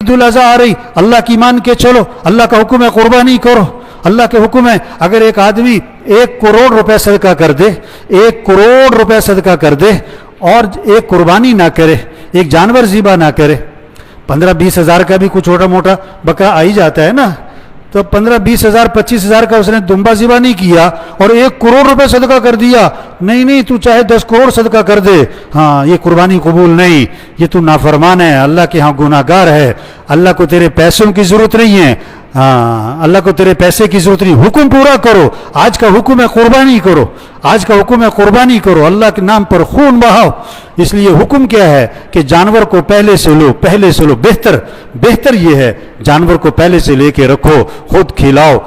عید الاضحیٰ آ رہی، اللہ کی مان کے چلو، اللہ کا حکم ہے قربانی کرو، اللہ کے حکم ہے اگر ایک آدمی 1 کروڑ روپے صدقہ کر دے، 1 کروڑ روپے صدقہ کر دے اور ایک قربانی نہ کرے، ایک جانور ذبح نہ کرے، 15-20 ہزار کا بھی کچھ چھوٹا موٹا بکرا آ ہی جاتا ہے نا، تو 15-20 ہزار 25 ہزار کا اس نے دمبا ذبح نہیں کیا اور 1 کروڑ روپے صدقہ کر دیا، نہیں تو چاہے 10 کروڑ صدقہ کر دے، ہاں یہ قربانی قبول نہیں، یہ تو نافرمان ہے، اللہ کے ہاں گناہ گار ہے، اللہ کو تیرے پیسوں کی ضرورت نہیں ہے، ہاں اللہ کو تیرے پیسے کی ضرورت نہیں، حکم پورا کرو، آج کا حکم ہے قربانی کرو، آج کا حکم ہے قربانی کرو، اللہ کے نام پر خون بہاؤ، اس لیے حکم کیا ہے کہ جانور کو پہلے سے لو، بہتر یہ ہے جانور کو پہلے سے لے کے رکھو، خود کھلاؤ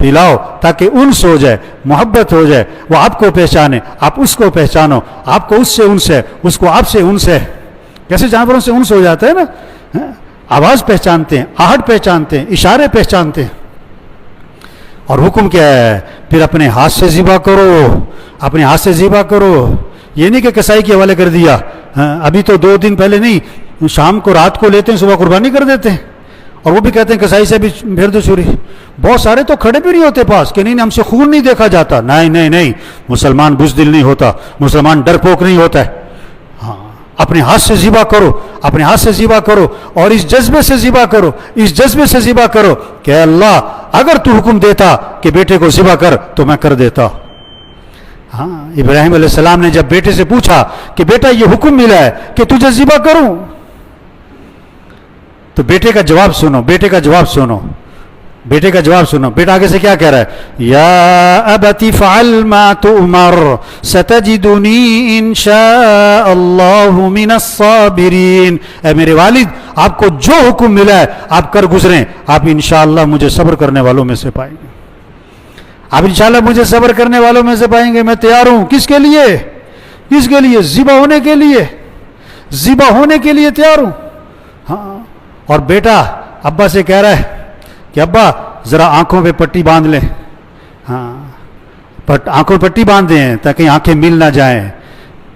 پلاؤ تاکہ انس ہو جائے، محبت ہو جائے، وہ آپ کو پہچانے، آپ اس کو پہچانو، آپ کو اس سے انس ہے، اس کو آپ سے انس ہے، جیسے جانوروں سے انس ہو جاتا ہے نا، آواز پہچانتے ہیں، آہٹ پہچانتے ہیں، اشارے پہچانتے ہیں۔ اور حکم کیا ہے؟ پھر اپنے ہاتھ سے ذبح کرو، یہ نہیں کہ کسائی کے حوالے کر دیا، ابھی تو 2 دن پہلے نہیں، شام کو رات کو لیتے ہیں، صبح قربانی کر دیتے ہیں، اور وہ بھی کہتے ہیں کسائی سے بھی پھیر دو چھری۔ بہت سارے تو کھڑے بھی نہیں ہوتے پاس کہ نہیں ہم سے خون نہیں دیکھا جاتا، نہیں، مسلمان بزدل نہیں ہوتا، مسلمان ڈرپوک نہیں ہوتا ہے، اپنے ہاتھ سے ذبح کرو اور اس جذبے سے ذبح کرو کہ اللہ اگر تو حکم دیتا کہ بیٹے کو ذبح کر تو میں کر دیتا۔ ہاں ابراہیم علیہ السلام نے جب بیٹے سے پوچھا کہ بیٹا یہ حکم ملا ہے کہ تجھے ذبح کروں، تو بیٹے کا جواب سنو، بیٹا آگے سے کیا کہہ رہا ہے؟ یا ابت فعل ما تؤمر ستجدنی انشاء اللہ من الصابرین، اے میرے والد آپ کو جو حکم ملا ہے آپ کر گزریں، آپ انشاءاللہ مجھے صبر کرنے والوں میں سے پائیں گے، میں تیار ہوں، کس کے لیے؟ ذبح ہونے کے لیے تیار ہوں۔ ہاں اور بیٹا ابا سے کہہ رہا ہے کہ ابا ذرا آنکھوں پہ پٹی باندھ لیں، آنکھوں پہ پٹی باندھ دیں تاکہ آنکھیں مل نہ جائیں،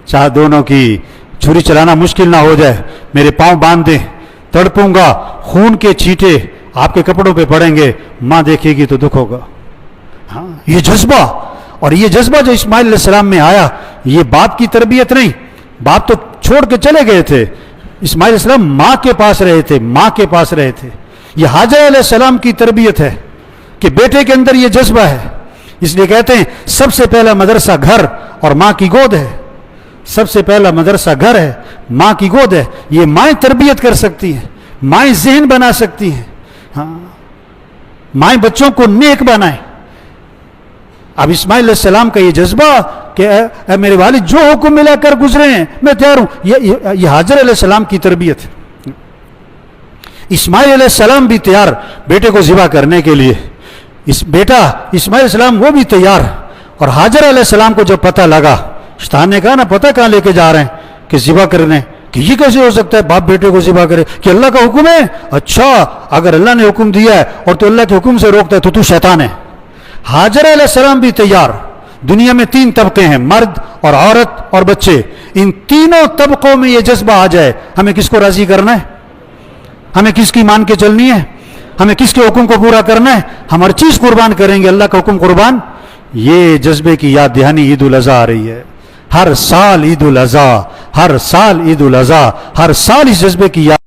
چاہ دونوں کی چھری چلانا مشکل نہ ہو جائے، میرے پاؤں باندھ دیں، تڑپوں گا، خون کے چھینٹے آپ کے کپڑوں پہ پڑیں گے، ماں دیکھے گی تو دکھ ہوگا۔ ہاں یہ جذبہ جو اسماعیل علیہ السلام میں آیا، یہ باپ کی تربیت نہیں، باپ تو چھوڑ کے چلے گئے تھے، اسماعیل علیہ السلام ماں کے پاس رہے تھے، یہ حاجر علیہ السلام کی تربیت ہے کہ بیٹے کے اندر یہ جذبہ ہے، اس لیے کہتے ہیں سب سے پہلا مدرسہ گھر اور ماں کی گود ہے، ماں کی گود ہے، یہ مائیں تربیت کر سکتی ہیں، مائیں ذہن بنا سکتی ہیں، ہاں مائیں بچوں کو نیک بنائیں۔ اب اسماعیل علیہ السلام کا یہ جذبہ کہ اے میرے والد جو حکم ملا کر گزرے ہیں میں تیار ہوں، یہ حاجر علیہ السلام کی تربیت ہے۔ اسماعیل علیہ السلام بھی تیار بیٹے کو ذبح کرنے کے لیے، بیٹا اسماعیل علیہ السلام وہ بھی تیار، اور حاجر علیہ السلام کو جب پتہ لگا، شیطان نے کہا نا پتہ کہاں لے کے جا رہے ہیں کہ ذبح کرنے، کہ یہ کیسے ہو سکتا ہے باپ بیٹے کو ذبح کرے، کہ اللہ کا حکم ہے، اچھا اگر اللہ نے حکم دیا ہے اور تو اللہ کے حکم سے روکتا ہے تو شیطان ہے۔ حاجر علیہ السلام بھی تیار، دنیا میں 3 طبقے ہیں، مرد اور عورت اور بچے، ان تینوں طبقوں میں یہ جذبہ آ جائے، ہمیں کس کو راضی کرنا ہے؟ ہمیں کس کی مان کے چلنی ہے؟ ہمیں کس کے حکم کو پورا کرنا ہے؟ ہم ہر چیز قربان کریں گے، اللہ کا حکم قربان۔ یہ جذبے کی یاد دہانی عید الاضحیٰ آ رہی ہے، ہر سال عید الاضحیٰ، ہر سال اس جذبے کی یاد